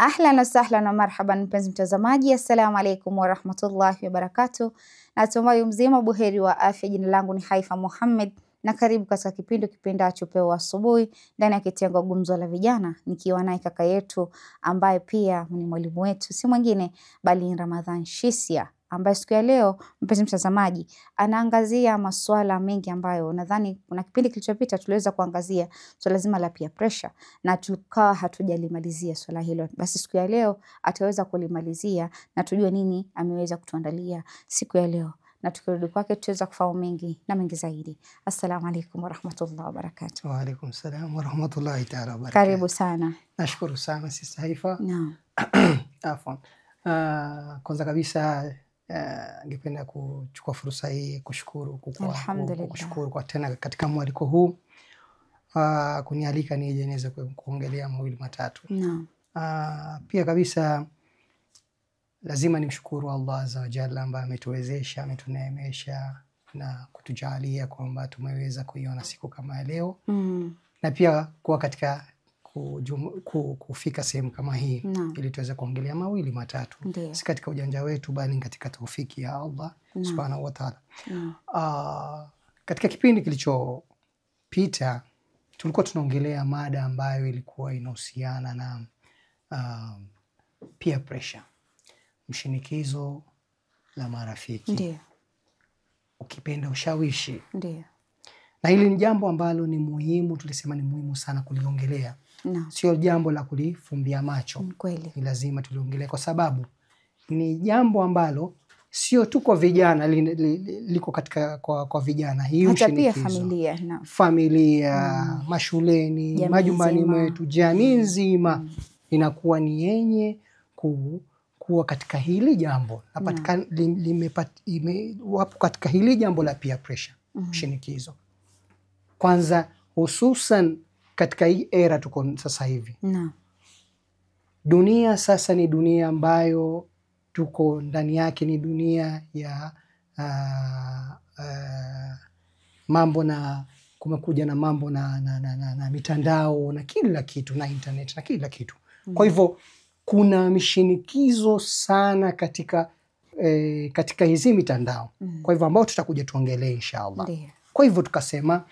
Ahlan wa sahlan wa marhaban mpenzi mtazamaji, assalamu alaikum wa rahmatullahi wa barakatuh. Natumai mzima buheri wa afya. Jina langu ni Haifa Muhammad na karibu katika kipindacho Upeo Asubuhi ndani ya kitengo Gumzo la Vijana, nikiwa naye kaka yetu ambaye pia ni mwalimu wetu, si mwingine bali ni Ramadhan Shisia, ambaye siku ya leo mpenzi mtazamaji anaangazia masuala mengi ambayo nadhani kuna kipindi kilichopita tuliweza kuangazia swala zima la peer pressure na tukawa hatujalimalizia swala hilo. Basi siku ya leo ataweza kulimalizia na tujue nini ameweza kutuandalia siku ya leo, na tukirudi kwake tutaweza kufahamu mengi na mengi zaidi. Assalamu alaikum warahmatullahi wabarakatuh. Wa alaikum salam warahmatullahi ta'ala wabarakatuh. Karibu sana. Nashukuru sana Sister Haifa. Naam. Afwan. Kwanza kabisa ningependa kuchukua fursa hii kushukuru kwa tena katika mwaliko huu kunialika nije niweze kuongelea mawili matatu. Naam. Pia kabisa lazima nimshukuru Allah Azza wa Jalla ambaye ametuwezesha, ametuneemesha na kutujalia kwamba tumeweza kuiona siku kama leo. Na pia kuwa katika kufika sehemu kama hii ili tuweze kuongelea mawili matatu. Si katika ujanja wetu bali katika taufiki ya Allah Subhanahu wa Ta'ala. Katika kipindi kilichopita tulikuwa tunaongelea mada ambayo ilikuwa inahusiana na peer pressure, mshinikizo la marafiki. Ndio. Ukipenda ushawishi. Ndio. Na hili ni jambo ambalo ni muhimu, tulisema ni muhimu sana kuliongelea. Sio jambo la kulifumbia macho. Kweli. Ni lazima tuliongelea kwa sababu ni jambo ambalo sio tu kwa vijana, liko katika kwa vijana. Hii mshinikizo. Familia, mashuleni, majumbani mwetu, jamii nzima inakuwa ni yenye kuwa katika hili jambo. Wapo katika hili jambo la peer pressure, mshinikizo. Kwanza hususan katika hii era tuko sasa hivi. Dunia sasa ni dunia ambayo tuko ndani yake, ni dunia ya mambo, na kumekuja na mambo na mitandao na kila kitu na internet na kila kitu. Kwa hivyo kuna mshinikizo sana katika hizi mitandao. Kwa hivyo ambao tutakuja tuongelee inshallah. Kwa hivyo tukasema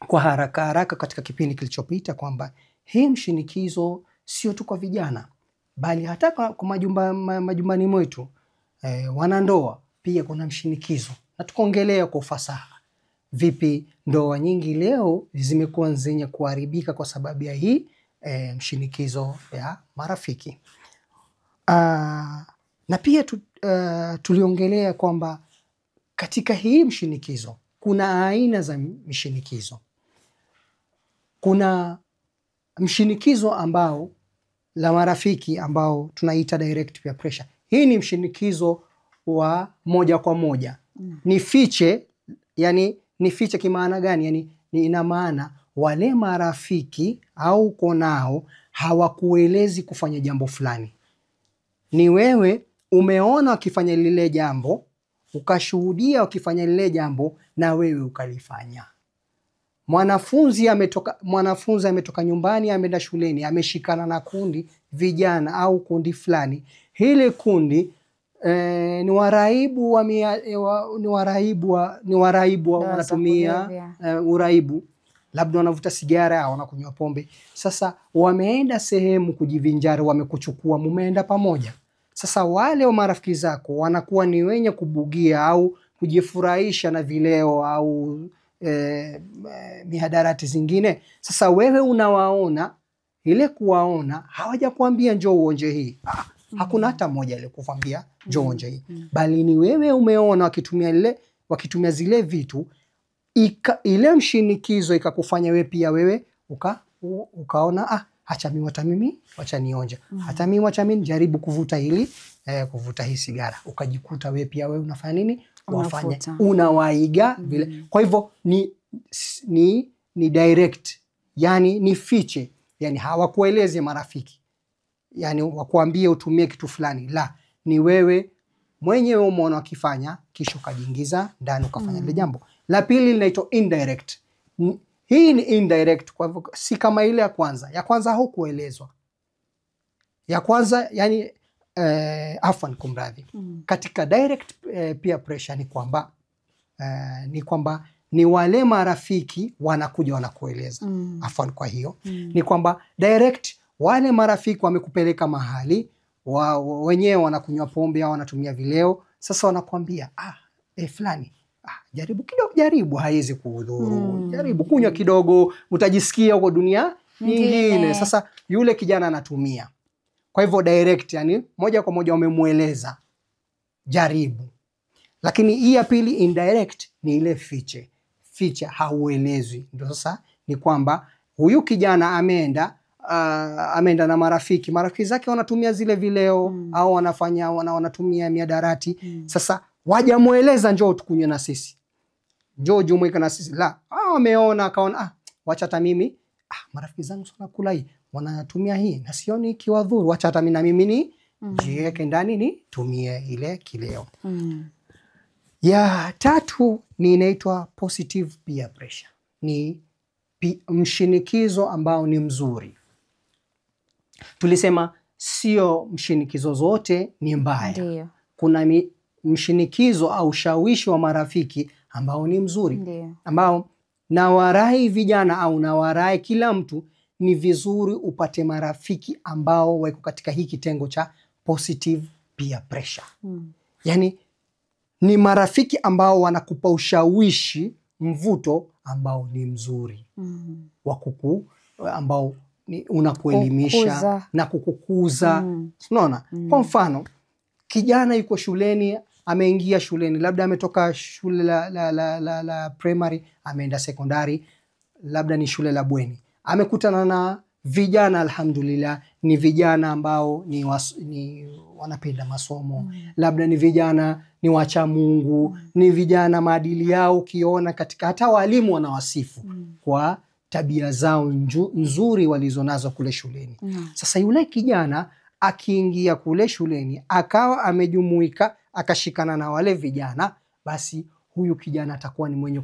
kwa haraka katika kipindi kilichopita kwamba hii mshinikizo sio tu kwa vijana bali hata kwa majumbani mwetu, wanandoa pia kuna mshinikizo. Na tukaongelea kwa ufasaha vipi ndoa nyingi leo zimekuwa zenye kuharibika kwa sababu ya hii mshinikizo ya marafiki. Na pia tuliongelea kwamba katika hii mshinikizo kuna aina za mshinikizo. Kuna mshinikizo ambao la marafiki ambao tunaita direct peer pressure. Hii ni mshinikizo wa moja kwa moja. Nifiche, yani nifiche kimaana gani? Yani ina maana wale marafiki au konao hawakuelezi kufanya jambo fulani. Ni wewe umeona wakifanya lile jambo, ukashuhudia wakifanya lile jambo na wewe ukalifanya. Mwanafunzi ametoka nyumbani, ameenda shuleni, ameshikana na kundi vijana au kundi fulani. Hile kundi ni waraibu wanatumia uraibu, labda wanavuta sigara au wanakunywa pombe. Sasa wameenda sehemu kujivinjari, wamekuchukua, mumeenda pamoja. Sasa wale wa marafiki zako wanakuwa ni wenye kubugia au kujifurahisha na vileo au mihadarati zingine. Sasa wewe unawaona, ile kuwaona hawajakuambia njoo uonje hii. Hakuna hata mmoja ile kukwambia njoo uonje hii. Bali ni wewe umeona wakitumia zile vitu, ile mshinikizo ikakufanya wewe pia wewe ukaona acha mimi wacha nionje. Hata mimi wacha mimi jaribu kuvuta hii sigara. Ukajikuta wewe pia wewe unafanya nini? Wafanya, unawaiga vile. Kwa hivyo ni direct, yani ni fiche, yani hawakueleze marafiki, yani wakuambie utumie kitu fulani. La, ni wewe mwenyewe umeona wakifanya kisha ukajiingiza ndani ukafanya lile jambo. La pili linaitwa indirect. Hii ni indirect, kwa hivyo si kama ile ya kwanza. Ya kwanza hukuelezwa. Ya kwanza yani afwan kumradhi. Katika direct peer pressure ni kwamba ni wale marafiki wanakuja wanakueleza. Afwan, kwa hiyo ni kwamba direct wale marafiki wamekupeleka mahali wenyewe wanakunywa pombe au wanatumia vileo, sasa wanakuambia fulani jaribu kidogo, jaribu haiwezi kuudhuru, jaribu kunywa kidogo utajisikia huko dunia nyingine. Sasa yule kijana anatumia, kwa hivyo direct, yani moja kwa moja wamemueleza jaribu. Lakini hii ya pili indirect ni ile fiche hauelezwi. Ndio sasa ni kwamba huyu kijana ameenda na marafiki zake wanatumia zile vileo au wanatumia miadarati. Sasa wajamueleza njoo tukunywe na sisi, njoo jumuika na sisi, la wameona akaona wacha hata mimi marafiki zangu sana kula hii wanatumia hii na sioni ikiwadhuru, wacha hata na mimi ni jiweke ndani ni tumie ile kileo. Ya tatu ni inaitwa positive peer pressure. Ni mshinikizo ambao ni mzuri. Tulisema sio mshinikizo zote ni mbaya. Ndiyo. Kuna mshinikizo au shawishi wa marafiki ambao ni mzuri. Ndiyo. Ambao nawarai vijana au nawarai kila mtu ni vizuri upate marafiki ambao wako katika hii kitengo cha positive peer pressure. Yani ni marafiki ambao wanakupa ushawishi, mvuto ambao ni mzuri. Ambao unakuelimisha na kukukuza. Unaona? Kwa mfano, kijana yuko shuleni, ameingia shuleni, labda ametoka shule la primary, ameenda sekondari, labda ni shule la bweni. Amekutana na vijana, alhamdulillah, ni vijana ambao ni wanapenda masomo, labda ni vijana ni wacha Mungu, ni vijana maadili yao ukiona katika hata walimu wanawasifu kwa tabia zao nzuri walizonazo kule shuleni. Sasa yule kijana akiingia kule shuleni akawa amejumuika akashikana na wale vijana, basi huyu kijana atakuwa ni mwenye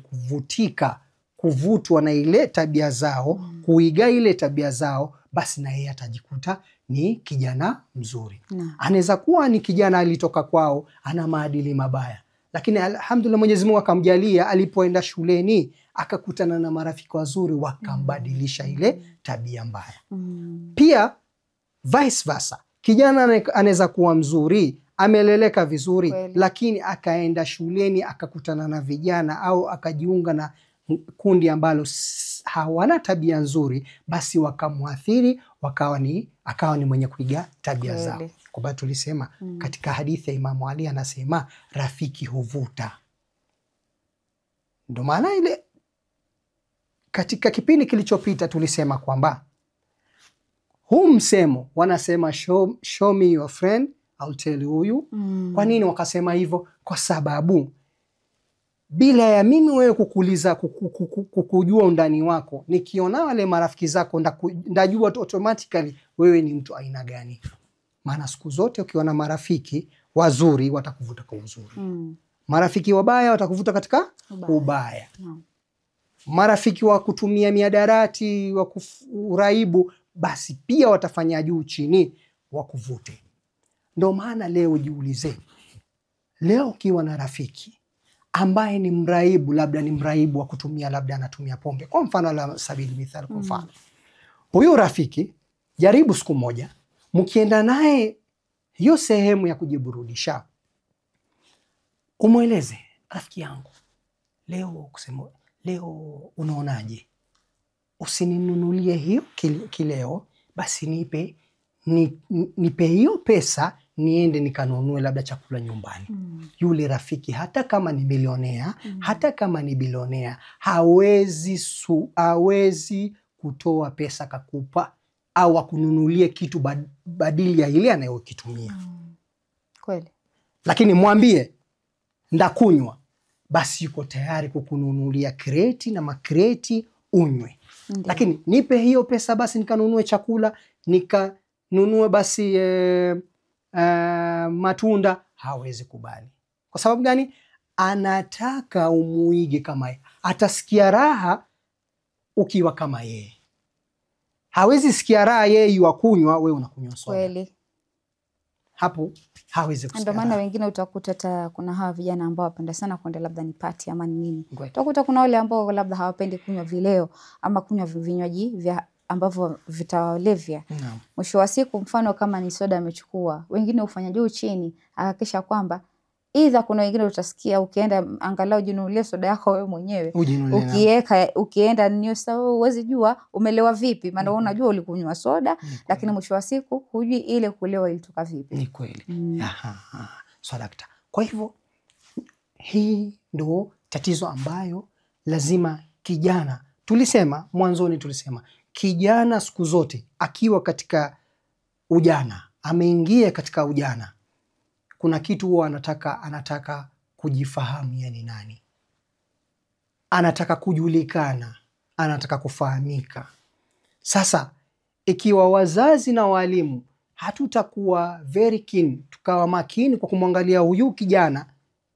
kuvutwa na ile tabia zao, kuiga ile tabia zao, basi na yeye atajikuta ni kijana mzuri. Anaweza kuwa ni kijana alitoka kwao ana maadili mabaya, lakini alhamdulillah Mwenyezi Mungu akamjalia, alipoenda shuleni akakutana na marafiki wazuri wakambadilisha ile tabia mbaya. Pia vice versa, kijana anaweza kuwa mzuri, ameleleka vizuri, lakini akaenda shuleni akakutana na vijana au akajiunga na kundi ambalo hawana tabia nzuri, basi wakamuathiri, akawa ni mwenye kuiga tabia zao. Kwa sababu tulisema katika hadithi ya Imamu Ali anasema rafiki huvuta. Ndio maana ile katika kipindi kilichopita tulisema kwamba huu msemo wanasema show me your friend I'll tell you. Kwa nini wakasema hivyo? Kwa sababu bila ya mimi wewe kukujua undani wako, nikiona wale marafiki zako ndajua automatically wewe ni mtu aina gani. Maana siku zote ukiona marafiki wazuri watakuvuta kwa uzuri. Marafiki wabaya watakuvuta katika ubaya. Marafiki wa kutumia miadarati, wa uraibu, basi pia watafanya juu chini wakuvute. Ndio maana leo jiulize, leo ukiwa na rafiki ambaye ni mraibu, labda ni mraibu wa kutumia, labda anatumia pombe, kwa mfano la sabili mithali, kwa mfano huyo rafiki, jaribu siku moja mkienda naye hiyo sehemu ya kujiburudisha, umweleze, rafiki yangu, leo unaonaje usininunulie hiyo kileo, basi nipe hiyo pesa niende nikanunue labda chakula nyumbani. Yule rafiki hata kama ni milionea, hata kama ni bilionea, hawezi kutoa pesa kakupa au akununulie kitu badili ya ile anayokitumia. Kweli. Lakini mwambie ndakunywa, basi yuko tayari kukununulia kreti na makreti unywe. Lakini nipe hiyo pesa basi nikanunue chakula, nikanunue basi matunda, hawezi kubali. Kwa sababu gani? Anataka umuige kama yeye. Atasikia raha ukiwa kama yeye. hawezi sikia raha yeye yuakunywa, wewe unakunywa soda. Kweli. Hapo hawezi kusikia. Ndio maana wengine utakuta hata kuna hawa vijana ambao wapenda sana kwenda labda ni party ama ni nini. Utakuta kuna wale ambao labda hawapendi kunywa vileo ama kunywa vinywaji vya ambavyo vitawalevya. Mwisho wa siku, mfano kama ni soda amechukua, wengine ufanya juu chini, hakikisha kwamba either kuna wengine utasikia ukienda angalau jinunulie soda yako wewe mwenyewe. Ukienda ni sawa, uwezi jua umelewa vipi, maana unajua ulikunywa soda, lakini mwisho wa siku hujui ile kulewa ilitoka vipi. Ni kweli. So dakta. Kwa hivyo hii ndo tatizo ambayo lazima kijana, tulisema mwanzoni, tulisema kijana siku zote akiwa katika ujana, ameingia katika ujana, kuna kitu huwa anataka kujifahamu yani nani. Anataka kujulikana, anataka kufahamika. Sasa ikiwa wazazi na walimu hatutakuwa very keen, tukawa makini kwa kumwangalia huyu kijana,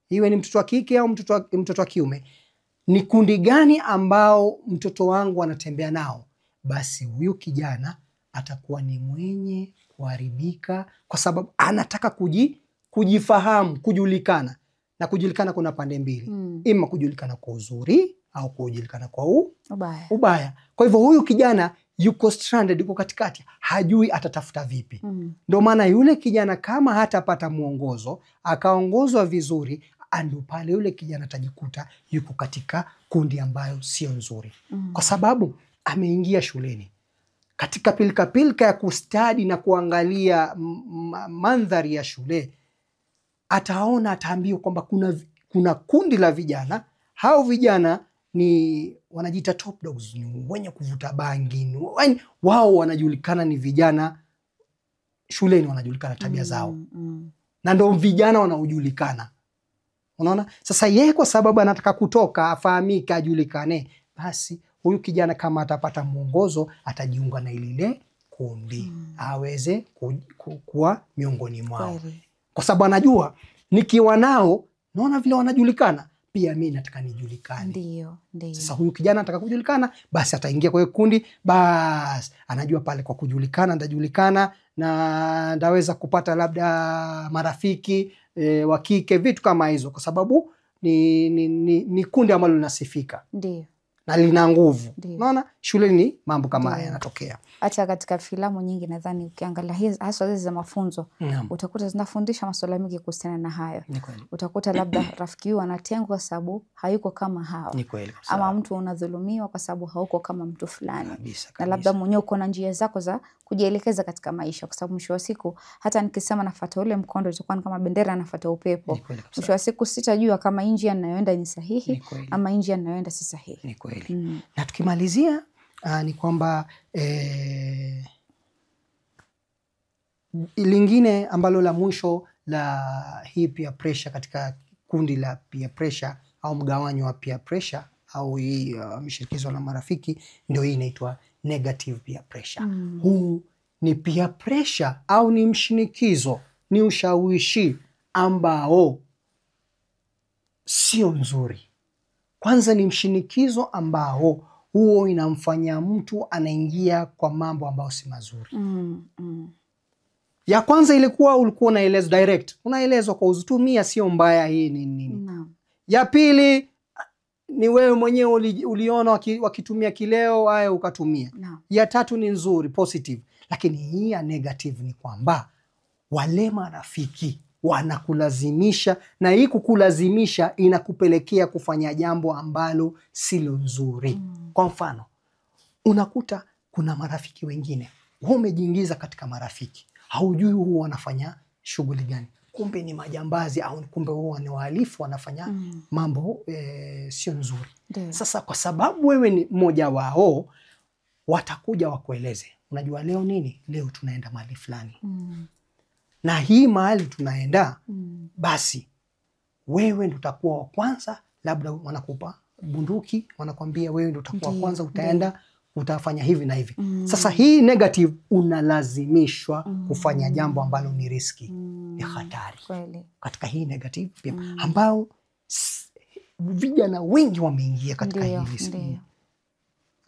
iwe ni mtoto wa kike au mtoto wa kiume, ni kundi gani ambao mtoto wangu anatembea nao, basi huyu kijana atakuwa ni mwenye kuharibika, kwa sababu anataka kujifahamu, kujulikana. Na kujulikana kuna pande mbili. Ima kujulikana kwa uzuri au kujulikana kwa ubaya. Kwa hivyo huyu kijana yuko stranded, yuko katikati, hajui atatafuta vipi. Ndio maana yule kijana kama hatapata mwongozo, akaongozwa vizuri, ando pale yule kijana atajikuta yuko katika kundi ambayo sio nzuri. Kwa sababu ameingia shuleni katika pilika ya kustadi na kuangalia mandhari ya shule, ataona, ataambiwa kwamba kuna kundi la vijana. Hao vijana ni wanajiita top dogs, ni wenye kuvuta bangi, wao wanajulikana ni vijana shuleni, wanajulikana tabia zao. Na ndio vijana wanaojulikana. Unaona? Sasa yeye kwa sababu anataka kutoka, afahamike, ajulikane, basi huyu kijana kama atapata mwongozo, atajiunga na lile kundi, aweze kuwa miongoni mwao. Kwa sababu anajua nikiwa nao, naona vile wanajulikana, pia mimi nataka nijulikane. Ndio. Sasa huyu kijana anataka kujulikana, basi ataingia kwa kundi, basi anajua pale kwa kujulikana ndajulikana, na ndaweza kupata labda marafiki wa kike, vitu kama hizo, kwa sababu ni kundi ambalo linasifika. Ndio. Na lina nguvu. Unaona, shuleni mambo kama haya yanatokea. Hata katika filamu nyingi nadhani ukiangalia hasa hizi za mafunzo, utakuta zinafundisha masuala mengi kuhusiana na hayo. Utakuta labda rafiki huyu anatengwa sababu hayuko kama hao. Ama mtu unadhulumiwa kwa sababu hauko kama mtu fulani. Na labda mwenyewe uko na njia zako za kujielekeza katika maisha, kwa sababu mwisho wa siku hata nikisema nafuata ule mkondo itakuwa kama bendera nafuata upepo. Mwisho wa siku sitajua kama njia ninayoenda ni sahihi ama njia ninayoenda si sahihi. Ni kweli. Na tukimalizia ni kwamba lingine ambalo la mwisho la hii peer pressure, katika kundi la peer pressure au mgawanyo wa peer pressure au hii mshirikizo la marafiki, ndio hii inaitwa negative peer pressure. Huu ni peer pressure au ni mshinikizo, ni ushawishi ambao sio nzuri. Kwanza ni mshinikizo ambao huo inamfanya mtu anaingia kwa mambo ambayo si mazuri. Ya kwanza ulikuwa unaelezwa direct, unaelezwa kwa uzutumia sio mbaya, hii ni nini. Ya pili ni wewe mwenyewe uliona wakitumia kileo, haya ukatumia. Ya tatu ni nzuri, positive. Lakini hii ya negative ni kwamba wale marafiki wanakulazimisha, na hii kukulazimisha inakupelekea kufanya jambo ambalo silo nzuri. Kwa mfano, unakuta kuna marafiki wengine, wewe umejiingiza katika marafiki, haujui huwa wanafanya shughuli gani, kumbe ni majambazi, au kumbe huwa ni wahalifu, wanafanya mambo sio nzuri. Sasa kwa sababu wewe ni mmoja wao, watakuja wakueleze, unajua leo nini, leo tunaenda mahali fulani, na hii mahali tunaenda, basi wewe ndio utakuwa wa kwanza, labda wanakupa bunduki, wanakwambia wewe ndio utakuwa wa kwanza, utaenda utafanya hivi na hivi. Sasa hii negative, unalazimishwa kufanya jambo ambalo ni riski, ni hatari. Katika hii negative pia ambao vijana wengi wameingia katika hii riski.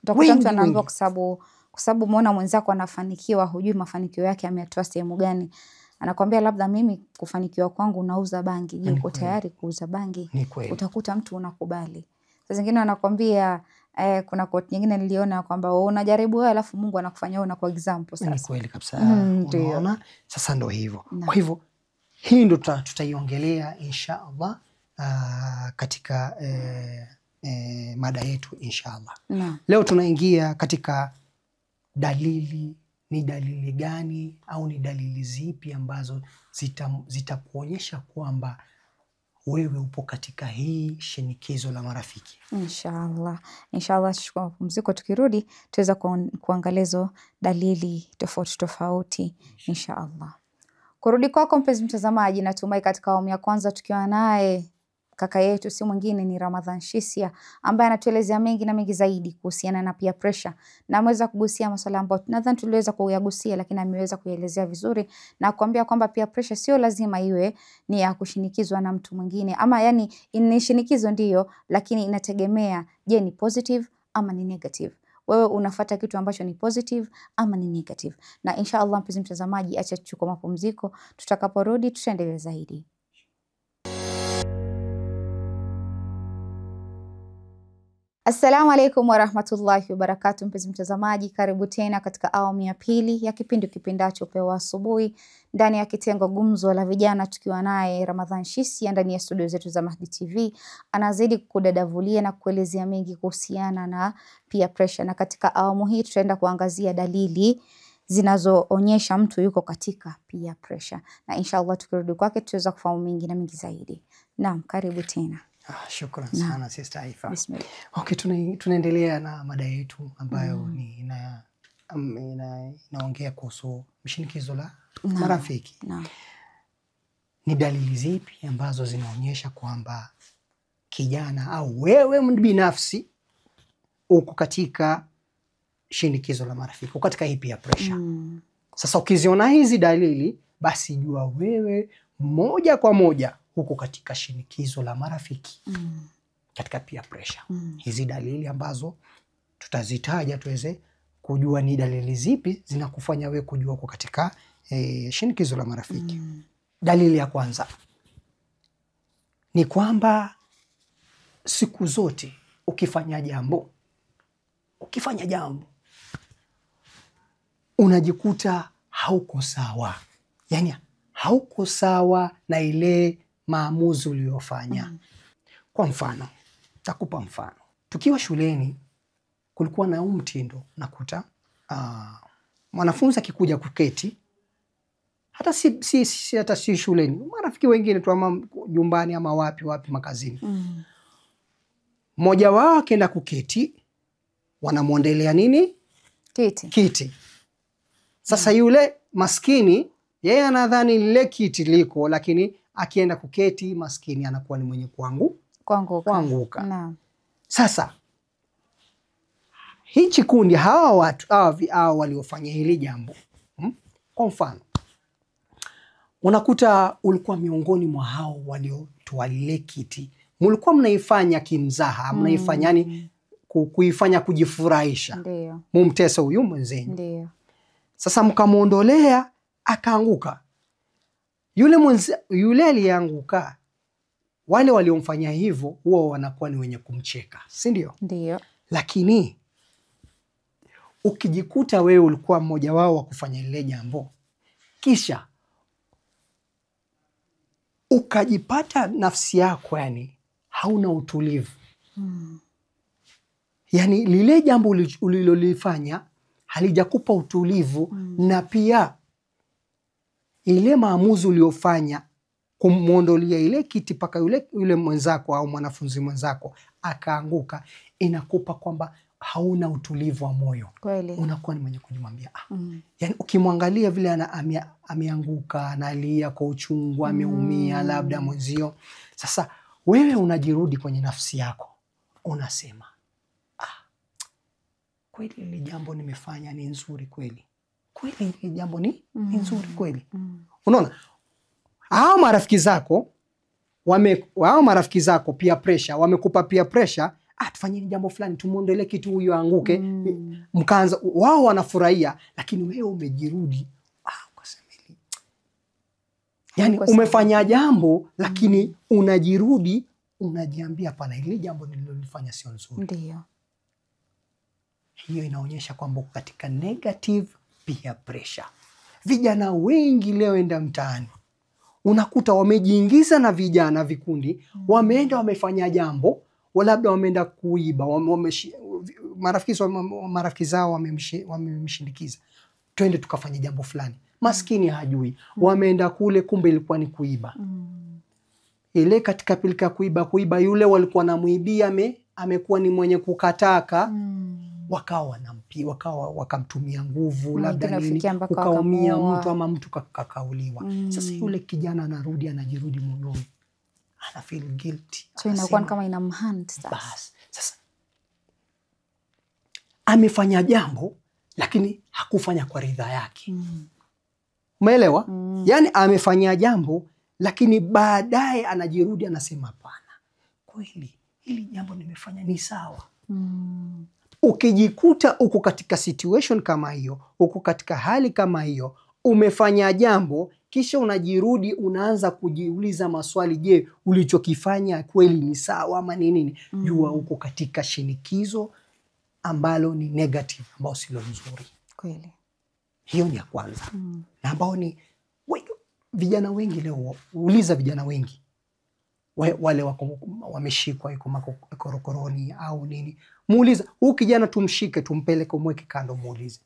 Utakuta mtu anaambiwa kwa kwa sababu umeona mwenzako anafanikiwa, hujui mafanikio yake ameyatoa sehemu gani. Anakwambia labda mimi kufanikiwa kwangu nauza bangi. Je, uko tayari kuuza bangi? Utakuta mtu unakubali. Sasa zingine anakwambia kuna quote nyingine niliona kwamba unajaribu wewe alafu Mungu anakufanyia wewe kwa example sasa. Ni kweli kabisa. Unaona? Sasa ndio hivyo. Kwa hivyo hii ndio tutaiongelea insha Allah katika mada yetu insha Allah. Leo tunaingia katika dalili. Ni dalili gani au ni dalili zipi ambazo zitakuonyesha kwamba wewe upo katika hii shinikizo la marafiki? Inshallah. Inshallah tuchukue mapumziko, tukirudi tuweza kuangalia dalili tofauti inshallah. Kurudi kwako mpenzi mtazamaji, natumai katika awamu ya kwanza tukiwa naye kaka yetu si mwingine ni Ramadhan Shisia, ambaye anatuelezea mengi na mengi zaidi kuhusiana na peer pressure, na ameweza kugusia masuala ambayo nadhani tuliweza kuyagusia, lakini ameweza kuelezea vizuri na kuambia kwamba peer pressure sio lazima iwe ni ya kushinikizwa na mtu mwingine, ama yani ni shinikizo ndio, lakini inategemea je ni positive ama ni negative. Wewe unafuata kitu ambacho ni positive ama ni negative. Na inshallah mpenzi mtazamaji, acha tuchukue mapumziko, tutakaporudi tutaendelea zaidi. Assalamu alaikum warahmatullahi wabarakatuh. Mpenzi mtazamaji, karibu tena katika awamu ya pili ya kipindi kipendacho Upeo wa Asubuhi, ndani ya kitengo Gumzo la Vijana, tukiwa naye Ramadhan Shisia ndani ya studio zetu za Mahdi TV. Anazidi kudadavulia na kuelezea mengi kuhusiana na peer pressure, na katika awamu hii tutaenda kuangazia dalili zinazoonyesha mtu yuko katika peer pressure, na inshallah tukirudi kwake tutaweza kufahamu mengi na mengi zaidi. Naam, karibu tena. Shukran sana Sister Haifa. Bismillah. Okay, tunaendelea na mada yetu ambayo inaongea kuhusu mshinikizo la marafiki. Ni dalili zipi ambazo zinaonyesha kwamba kijana au wewe binafsi uko katika shinikizo la marafiki, uko katika hii peer pressure? Sasa ukiziona hizi dalili, basi jua wewe moja kwa moja huko katika shinikizo la marafiki, katika peer pressure. Hizi dalili ambazo tutazitaja tuweze kujua ni dalili zipi zinakufanya wewe kujua uko katika shinikizo la marafiki. Dalili ya kwanza ni kwamba siku zote ukifanya jambo unajikuta hauko sawa, yani hauko sawa na ile maamuzi uliyofanya. Kwa mfano, takupa mfano. Tukiwa shuleni kulikuwa na mtindo, nakuta mwanafunzi akikuja kuketi, hata si shuleni, marafiki wengine tu ama nyumbani ama wapi makazini, mmoja wao akaenda kuketi, wanamwondelea nini? Kiti. Sasa yule maskini yeye anadhani lile kiti liko, lakini akienda kuketi maskini anakuwa ni mwenye kuanguka. Naam. Sasa hichi kundi, hawa watu hawa waliofanya hili jambo, kwa mfano unakuta ulikuwa miongoni mwa hao waliotoa lile kiti, mlikuwa mnaifanya kimzaha, mnaifanya yani kuifanya kujifurahisha, ndio mumtesa huyu mwenzenyu. Ndio. Sasa mkamuondolea akaanguka. Yule aliyeanguka, wale waliomfanya hivyo huwa wanakuwa ni wenye kumcheka, si ndio? Ndio. Lakini ukijikuta wewe ulikuwa mmoja wao wa kufanya lile jambo, kisha ukajipata nafsi yako yani hauna utulivu, yani lile jambo ulilolifanya halijakupa utulivu, na pia ile maamuzi uliofanya kumuondolea ile kiti paka yule mwenzako au mwanafunzi mwenzako akaanguka, inakupa kwamba hauna utulivu wa moyo. Kweli. Unakuwa ni mwenye kujimwambia yani ukimwangalia vile ameanguka, analia kwa uchungu, ameumia labda mwenzio. Sasa wewe unajirudi kwenye nafsi yako, unasema kweli ile jambo nimefanya ni nzuri kweli? Kweli ile jambo ni nzuri kweli? Unaona? Hao marafiki zako peer pressure, wamekupa peer pressure, tufanyeni jambo fulani, tumuondolee kitu huyu aanguke. Mkaanza wao wanafurahia, lakini wewe umejirudi ukasema yani umefanya jambo lakini unajirudi, unajiambia hapana, hili jambo nililofanya sio nzuri. Ndio. Hiyo inaonyesha kwamba katika negative peer pressure. Vijana wengi leo enda mtaani, unakuta wamejiingiza na vijana vikundi, wameenda wamefanya jambo, labda wameenda kuiba, marafiki zao wamemshindikiza, twende tukafanya jambo fulani. Maskini hajui, wameenda kule, kumbe ilikuwa ni kuiba. Ile katika pilika kuiba yule walikuwa namuibia amekuwa ni mwenye kukataka, wakawa wakamtumia nguvu, labda nini, ukaumia mtu ama mtu kakauliwa. Sasa yule kijana anarudi, anajirudi moyoni, ana feel guilty. So inakuwa kama inamhunt sasa. Bas, sasa amefanya jambo lakini hakufanya kwa ridha yake. Umeelewa? Yani amefanya jambo lakini baadaye anajirudi, anasema hapana, kweli hili jambo nimefanya ni sawa. Ukijikuta uko katika situation kama hiyo, uko katika hali kama hiyo, umefanya jambo kisha unajirudi, unaanza kujiuliza maswali, je, ulichokifanya kweli ni sawa ama ni nini? Jua uko katika shinikizo ambalo ni negative, ambao sio nzuri. Kweli. Hiyo ni ya kwanza. Na ambao ni vijana wengi leo, uliza vijana wengi wale wako wameshikwa yuko makorokoroni au nini, muuliza huyu kijana, tumshike tumpeleke umweke kando, muulize,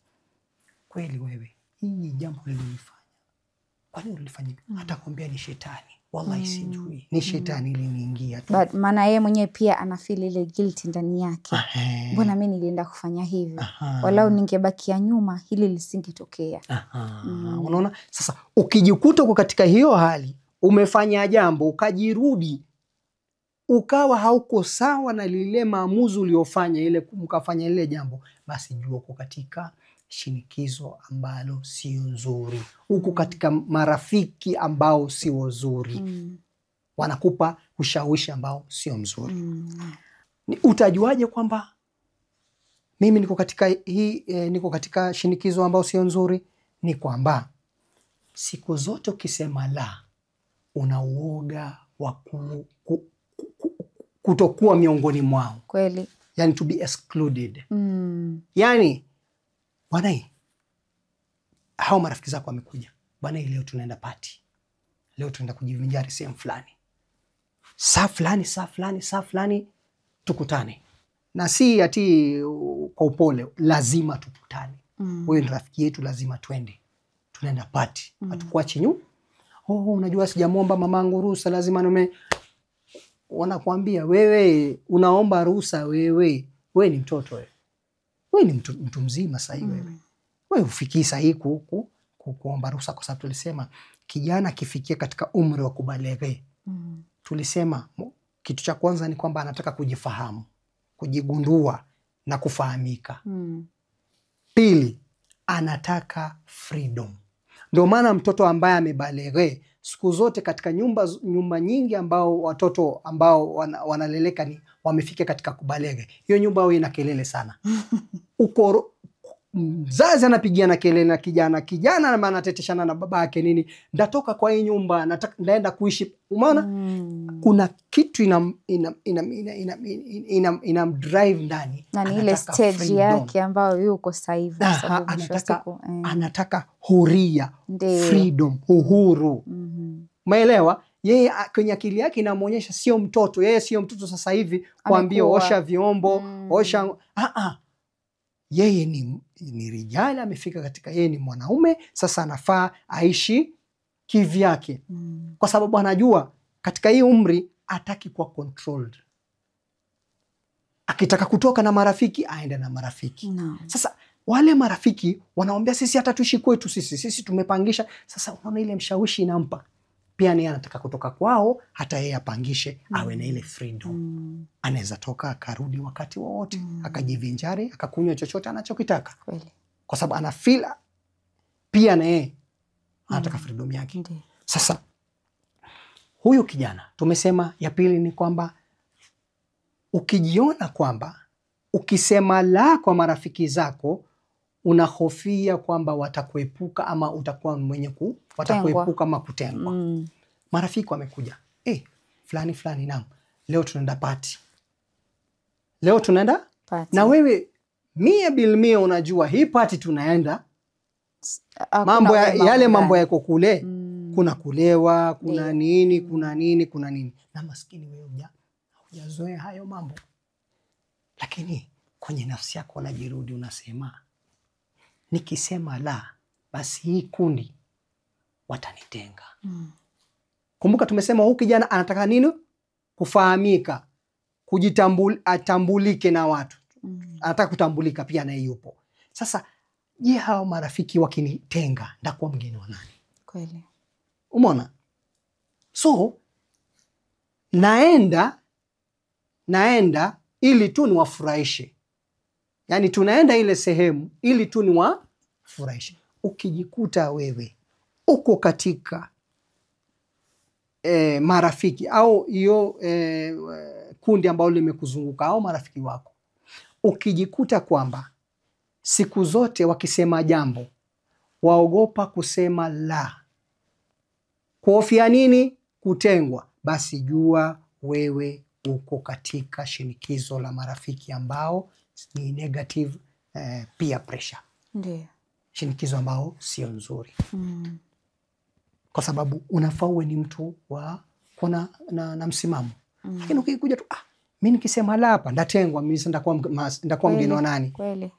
kweli wewe hii jambo lilifanya, kwa nini ulifanya? Atakwambia ni shetani. Wallahi sijui, ni shetani iliniingia tu. But maana yeye mwenyewe pia anafeel ile guilt ndani yake. Mbona mimi nilienda kufanya hivi? Walau ningebakia nyuma hili lisingetokea. Unaona? Sasa ukijikuta uko katika hiyo hali, umefanya jambo ukajirudi, ukawa hauko sawa na lile maamuzi uliofanya, ile mkafanya ile jambo, basi jua uko katika shinikizo ambalo sio nzuri. Uko katika marafiki ambao sio nzuri. Wanakupa ushawishi ambao sio mzuri. Utajuaje kwamba mimi niko katika niko katika shinikizo ambao sio nzuri? Ni kwamba siku zote ukisema la, una uoga wa kutokuwa miongoni mwao. Kweli. Yani to be excluded. Yani bwana, hao marafiki zako wamekuja, bwana, leo tunaenda party, leo tunaenda kujivinjari sehemu fulani, saa fulani tukutane. Na si ati kwa upole, lazima tukutane. Wewe ni rafiki yetu, lazima twende, tunaenda party, hatukuachi nyuma. Unajua sijamuomba mamangu ruhusa, lazima wanakuambia wewe unaomba ruhusa, wewe ni mtoto, wewe ni mtu mzima sahi, wewe ufikii sahi kuomba ruhusa, kwa sababu tulisema kijana akifikia katika umri wa kubaleghe, tulisema kitu cha kwanza ni kwamba anataka kujifahamu, kujigundua na kufahamika. Pili, anataka freedom. Ndio maana mtoto ambaye amebaleghe siku zote katika nyumba nyingi ambao watoto ambao wanaleleka ni wamefikia katika kubaleghe, hiyo nyumba huwa ina kelele sana. Uko mzazi anapigia na kelele na kijana na anateteshana na baba yake nini, ndatoka kwa hii nyumba, ndaenda kuishi. Umeona? Kuna kitu ina drive ndani, na ile stage yake ambayo yuko sasa hivi, sababu anataka huria, freedom, uhuru. Umeelewa? Yeye kwenye akili yake inamuonyesha sio mtoto, yeye sio mtoto sasa hivi kuambia osha vyombo, osha yeye ni rijali, amefika katika, yeye ni mwanaume sasa, anafaa aishi kivyake. Kwa sababu anajua katika hii umri hataki kuwa controlled. Akitaka kutoka na marafiki aende na marafiki. Sasa wale marafiki wanaombea sisi hata tuishi kwetu, sisi tumepangisha. Sasa unaona ile mshawishi inampa pia, ni anataka kutoka kwao, hata yeye apangishe, awe na ile freedom. Anaweza toka akarudi wakati wowote, akajivinjari, akakunywa chochote anachokitaka. Kwa sababu ana feel pia na yeye anataka freedom yake. Sasa huyu kijana tumesema, ya pili ni kwamba ukijiona kwamba ukisema la kwa marafiki zako unahofia kwamba watakuepuka ama utakuwa mwenye watakuepuka ama kutengwa. Marafiki wamekuja, fulani naam, leo tunaenda party. Leo tunaenda party. Na wewe 100% unajua hii party tunaenda mambo yale mambo yako kule, kuna kulewa, kuna nini, kuna nini. Na maskini wewe hujazoea hayo mambo. Lakini kwenye nafsi yako unajirudi unasema, nikisema la, basi hii kundi watanitenga. Kumbuka tumesema huyu kijana anataka nini? Kufahamika, atambulike na watu. Anataka kutambulika pia na yupo. Sasa je, hao marafiki wakinitenga ndakuwa mgeni wa nani? Kweli. Umeona? So naenda ili tu niwafurahishe. Yani tunaenda ile sehemu ili tu niwafurahishe. Ukijikuta wewe uko katika marafiki au hiyo kundi ambalo limekuzunguka au marafiki wako, ukijikuta kwamba siku zote wakisema jambo waogopa kusema la, kuhofia nini? Kutengwa, basi jua wewe uko katika shinikizo la marafiki ambao ni negative peer pressure. Ndiyo. Shinikizo ambao sio nzuri. Kwa sababu unafaa uwe ni mtu wa kuna na msimamo. Lakini ukikuja tu mimi nikisema la hapa ndatengwa, mimi ndakuwa mgeni wa nani? Kweli.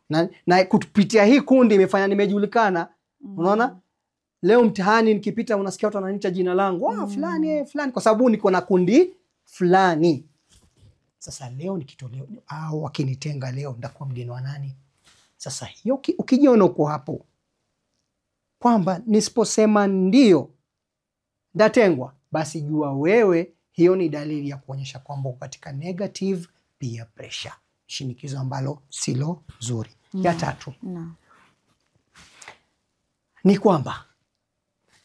Na kupitia hii kundi imefanya nimejulikana. Unaona? Leo mtihani nikipita unasikia watu wananiita jina langu, fulani kwa sababu niko na kundi fulani. Sasa leo nikitolewa au wakinitenga leo ndakuwa mgeni wa nani? Sasa hiyo ukijiona uko hapo kwamba nisiposema ndio ndatengwa, basi jua wewe hiyo ni dalili ya kuonyesha kwamba uko katika negative peer pressure, shinikizo ambalo silo zuri. Ya tatu ni kwamba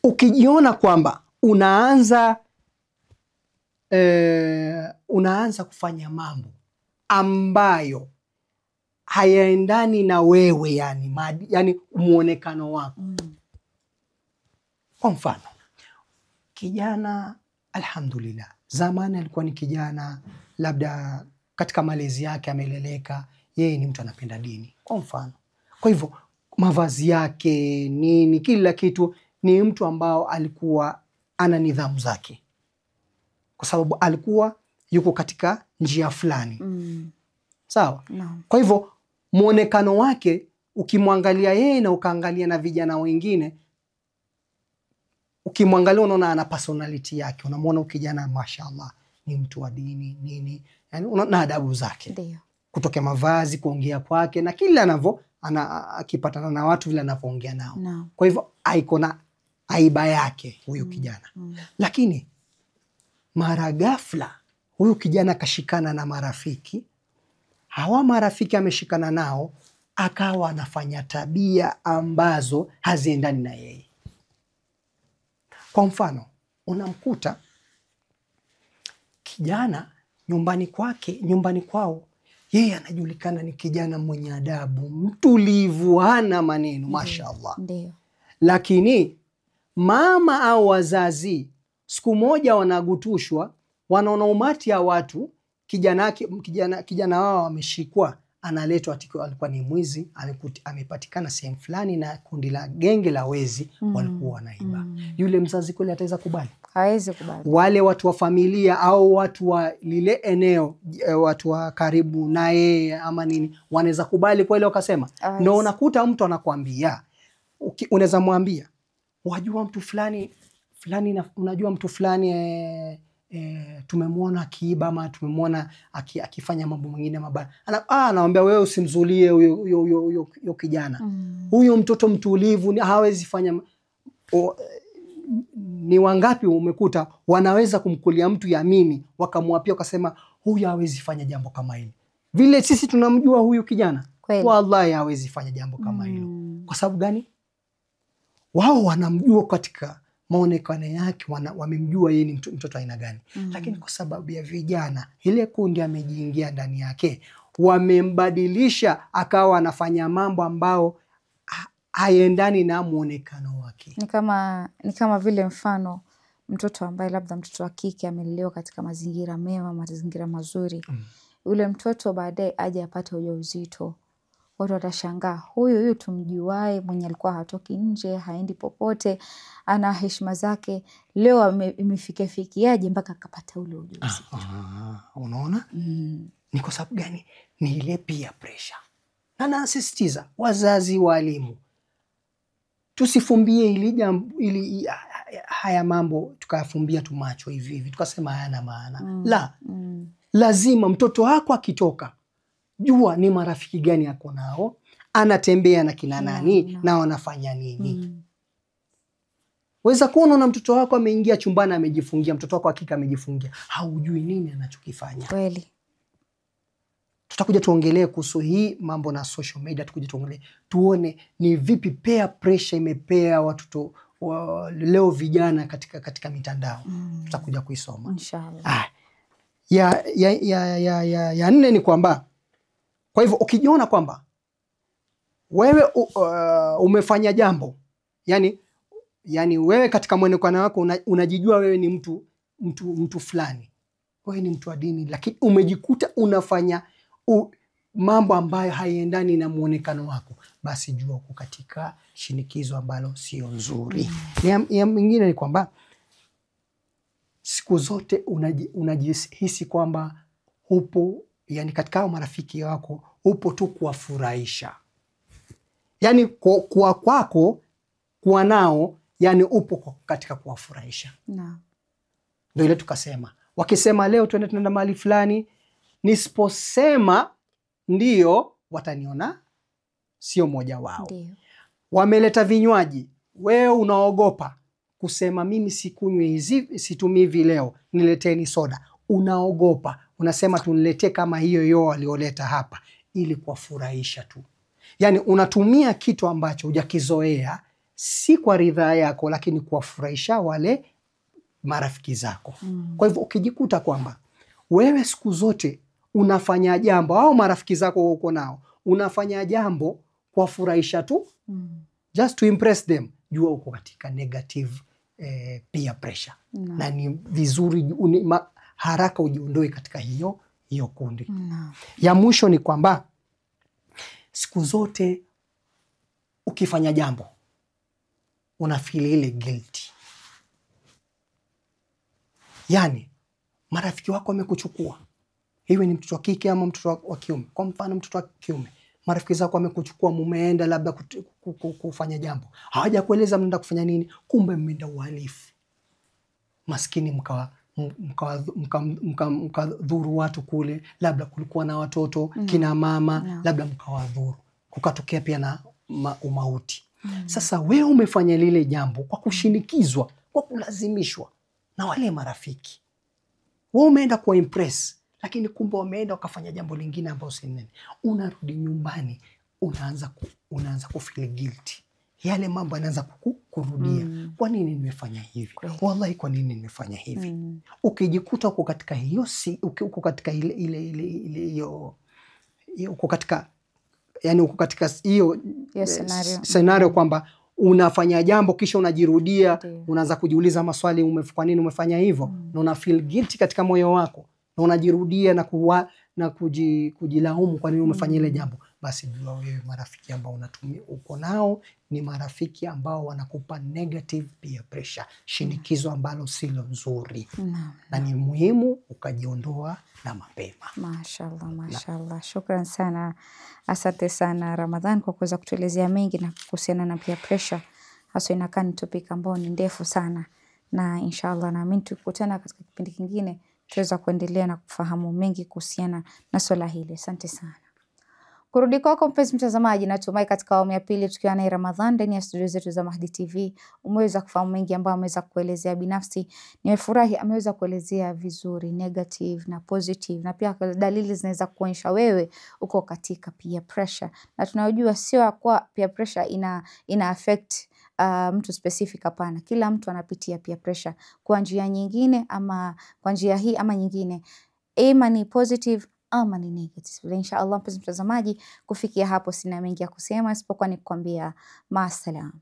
ukijiona kwamba unaanza kufanya mambo ambayo hayaendani na wewe, yani muonekano wako. Kwa mfano, kijana alhamdulillah, zamani alikuwa ni kijana labda katika malezi yake ameleleka, yeye ni mtu anapenda dini. Kwa mfano, kwa hivyo mavazi yake nini, kila kitu, ni mtu ambao alikuwa ana nidhamu zake, kwa sababu alikuwa yuko katika njia fulani. Sawa? No. Kwa hivyo muonekano wake ukimwangalia yeye na ukaangalia na vijana wengine, ukimwangalia unaona ana personality yake, unamwona ukijana mashaallah ni mtu wa dini nini, yani unaona adabu zake. Ndio. Kutoka mavazi, kuongea kwake na kila anavyo akipatana na watu vile anavyoongea nao. No. Kwa hivyo aiko na aiba yake huyu kijana. Lakini mara ghafla huyu kijana kashikana na marafiki. Hawa marafiki ameshikana nao akawa anafanya tabia ambazo haziendani na yeye. Kwa mfano, unamkuta kijana nyumbani kwao yeye anajulikana ni kijana mwenye adabu, mtulivu, hana maneno, mashaallah. Ndio. Lakini mama au wazazi siku moja wanagutushwa, wanaona umati ya watu, kijana wao ameshikwa, analetwa atiko alikuwa ni mwizi, amepatikana sehemu fulani na kundi la genge la wezi walikuwa wanaiba. Yule mzazi kweli ataweza kubali? Hawezi kubali. Wale watu wa familia au watu wa lile eneo, watu wa karibu na yeye ama nini, wanaweza kubali kweli wakasema? Ndio unakuta mtu anakuambia, unaweza mwambia, wajua mtu fulani na unajua mtu fulani tumemwona akiiba ama tumemwona akifanya mambo mengine mabaya. Anaambia wewe usimzulie huyo kijana. Huyo mtoto mtulivu hawezi fanya. Ni wangapi umekuta wanaweza kumkulia mtu yamini wakamwapia wakasema huyu hawezi fanya jambo kama hili. Vile sisi tunamjua huyu kijana, wallahi hawezi fanya jambo kama hilo. Kwa sababu gani? Wao wanamjua katika maonekano yake, wamemjua yeye ni mtoto aina gani. Lakini kwa sababu ya vijana, ile kundi amejiingia ndani yake, wamembadilisha akawa anafanya mambo ambao haendani na muonekano wake. Ni kama vile mfano mtoto ambaye labda mtoto wa kike amelelewa katika mazingira mema, mazingira mazuri. Yule mtoto baadaye aje apate ujauzito. Watu watashangaa, huyu tumjuae, mwenye alikuwa hatoki nje, haendi popote, ana heshima zake, leo imefikiaje mpaka akapata ule ujauzito. Unaona? Ni kwa sababu gani? Ni ile peer pressure. Na nasisitiza wazazi, walimu, tusifumbie ili haya mambo tukafumbia tu macho hivi tukasema hayana maana. Lazima mtoto wako akitoka, jua ni marafiki gani yako nao, anatembea na kina nani na wanafanya nini. Weza kuona na mtoto wako ameingia chumbani amejifungia, mtoto wako hakika amejifungia, haujui nini anachokifanya. Kweli. Tutakuja tuongelee kuhusu hii mambo na social media, tukuja tuongelee tuone ni vipi peer pressure imepea watoto leo vijana katika mitandao. Tutakuja kuisoma inshallah. Ya nne ni kwamba, kwa hivyo ukijiona kwamba wewe umefanya jambo, yani wewe katika mwonekano wako unajijua wewe ni mtu fulani, wewe ni mtu wa dini, lakini umejikuta unafanya mambo ambayo haiendani na muonekano wako, basi jua uko katika shinikizo ambalo sio nzuri. Ya mwingine ni kwamba siku zote unajihisi kwamba upo, yani katika marafiki wako upo tu kuwafurahisha, yani kwa kwako kuwa nao, yani upo katika kuwafurahisha. Ndio ile tukasema, wakisema leo tunaenda mahali fulani, nisiposema ndio wataniona sio moja wao. Wameleta vinywaji, wewe unaogopa kusema mimi sikunywi hizi, situmii hivi leo, nileteni soda. Unaogopa, unasema tuniletee kama hiyo walioleta hapa, ili kuwafurahisha tu. Yani unatumia kitu ambacho hujakizoea, si kwa ridhaa yako, lakini kuwafurahisha wale marafiki zako. Kwa hivyo ukijikuta kwamba wewe siku zote unafanya jambo, au marafiki zako uko nao unafanya jambo kuwafurahisha tu, just to impress them, jua uko katika negative peer pressure. Na ni vizuri haraka ujiondoe katika hiyo kundi. Ya mwisho ni kwamba siku zote ukifanya jambo unafeel ile guilty. Yani marafiki wako wamekuchukua, iwe ni mtoto wa kike ama mtoto wa kiume. Kwa mfano mtoto wa kiume, marafiki zako wamekuchukua, mumeenda labda kufanya jambo, hawajakueleza mnaenda kufanya nini, kumbe mmeenda uhalifu. Maskini mkadhuru watu kule, labda kulikuwa na watoto, kina mama, labda mkawadhuru, kukatokea pia na umauti. Sasa wewe umefanya lile jambo kwa kushinikizwa, kwa kulazimishwa na wale marafiki. Wewe umeenda kwa impress, lakini kumbe wameenda wakafanya jambo lingine ambalo si nini. Unarudi nyumbani, unaanza kufeel guilty. Yale mambo yanaanza kurudia. Kwa nini nimefanya hivi? Wallahi, kwa nini nimefanya hivi? Ukijikuta uko katika hiyo, uko katika hiyo scenario kwamba unafanya jambo kisha unajirudia, unaanza kujiuliza maswali, kwa nini umefanya hivyo? Na una feel guilty katika moyo wako, na unajirudia na kujilaumu kwa nini umefanya ile jambo. Basi jua wewe marafiki ambao uko nao ni marafiki ambao wanakupa negative peer pressure, shinikizo ambalo silo nzuri. Na ni muhimu ukajiondoa na mapema. Mashallah. Shukran sana. Asante sana Ramadhan kwa kuweza kutuelezea mengi na kuhusiana na peer pressure. Hasa inakaa ni topic ambao ni ndefu sana, na inshallah naamini tukutana katika kipindi kingine tuweza kuendelea na kufahamu mengi kuhusiana na swala hili. Asante sana. Kurudi kwako mpenzi mtazamaji, natumai katika awamu ya pili tukiwa na Ramadhan ndani ya studio zetu za Mahdi TV umeweza kufahamu mengi ambayo ameweza kuelezea. Binafsi nimefurahi ameweza kuelezea vizuri negative na positive, na pia dalili zinaweza kuonyesha wewe uko katika peer pressure. Na tunajua sio kwa peer pressure ina affect mtu specific, hapana. Kila mtu anapitia pia pressure kwa njia nyingine, ama kwa njia hii ama nyingine, ama ni positive ama ni negative. Inshallah mpenzi mtazamaji, kufikia hapo sina mengi ya kusema isipokuwa ni kukwambia maasalam.